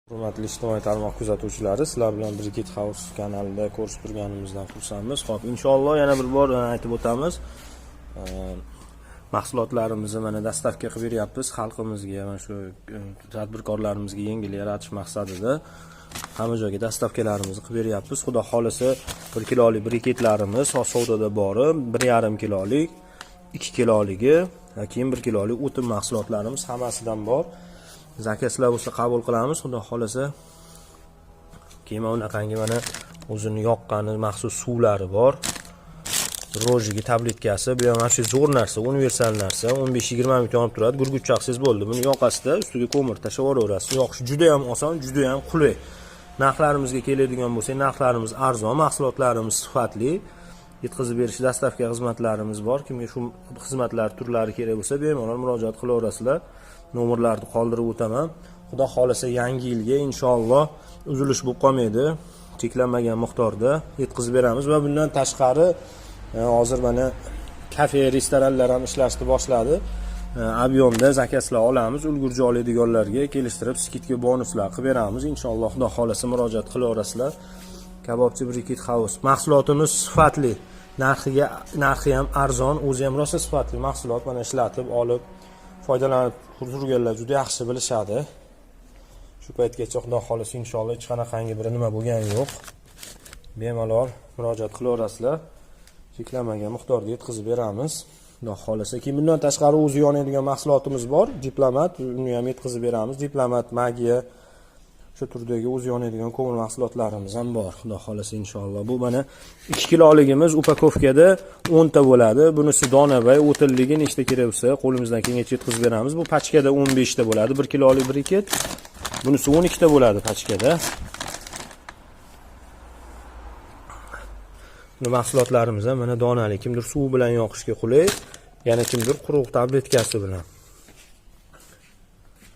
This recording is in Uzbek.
Hurmatli ijtimoiy tarmoq kuzatuvchilari, sizlar bilan Brigitte House kanalida ko'rishib turganimizdan xursandmiz. Xo'p, inshaalloh yana bir bor aytib o'tamiz. Mahsulotlarimizni mana dastavka qilib beryapmiz xalqimizga, mana shu tadbirkorlarimizga yengil yaratish maqsadida hamma joyga dastavkalarimizni qilib beryapmiz. Xudo xolisa 1 kilolik briketlarimiz savdoda bor, 1,5 kilolik, 2 kiloligi, keyin 1 kilolik o'tin mahsulotlarimiz hammasidan bor. Zakazlar bo'lsa qabul qilamiz, xudo xolasa. Keyin unaqangi mana o'zini yoqqani maxsus suvlari bor. Rojiga tabletkasi, bu ham shu zo'r narsa, universal narsa, 15-20 minut yonib turadi, gurgut chaqsangiz bo'ldi. Buni yoqasizda, ustiga ko'mir tashlab yuboraverasiz. Yoqish juda ham oson, juda ham qulay. Narxlarimizga keladigan bo'lsak, narxlarimiz arzon, mahsulotlarimiz sifatli. Yetkazib berish dastavka xizmatlarimiz bor. Kimga shu xizmatlar turlari kerak bo'lsa, bemalol murojaat qilaverasizlar. Nomerlarni qoldirib o'taman. Xudo xolasa yangi yilga inshaalloh uzilish bo'lib qolmaydi. Cheklanmagan miqdorda yetkazib beramiz va bundan tashqari hozir mana kafe, restoranlar ham ishlashni boshladi. Abyomda zakazlar olamiz, ulgurji oladiganlarga kelishtirib skidka bonuslar qilib beramiz. Inshaalloh xudo xolasa murojaat qilaverasizlar. Kabobchi Brigitte House. Mahsulotimiz sifatli, narxi ham arzon, o'zi ham rosa sifatli mahsulot. Mana ishlatib olib foydalanib turganlar juda yaxshi bilishadi. Shu paytgacha xudo xolasa inshaalloh hech qanaqangi bir nima bo'lgani yo'q. Bemalol murojaat qilaverasizlar. Cheklanmagan miqdorda yetkazib beramiz. Xudo xolasa. Keyin bundan tashqari o'zi yonadigan mahsulotimiz bor. Diplomat, uni ham yetkazib beramiz. Diplomat, magiya, shu turdagi o'zi yonadigan ko'mir mahsulotlarimiz ham bor. Xudo xolasa inshaalloh. Bu mana 2 kiloligimiz upakovkada 10 ta bo'ladi. Bunisi donabay, o'tinligi nechta kerak bo'lsa, qo'limizdan kelgancha yetkazib beramiz. Bu pachkada 15 ta bo'ladi. 1 kilolik briket. Bunisi 12 ta bo'ladi pachkada. Bu mahsulotlarimiz ham mana donali, kimdir suv bilan yoqishga qulay, yana kimdir quruq tabletkasi bilan.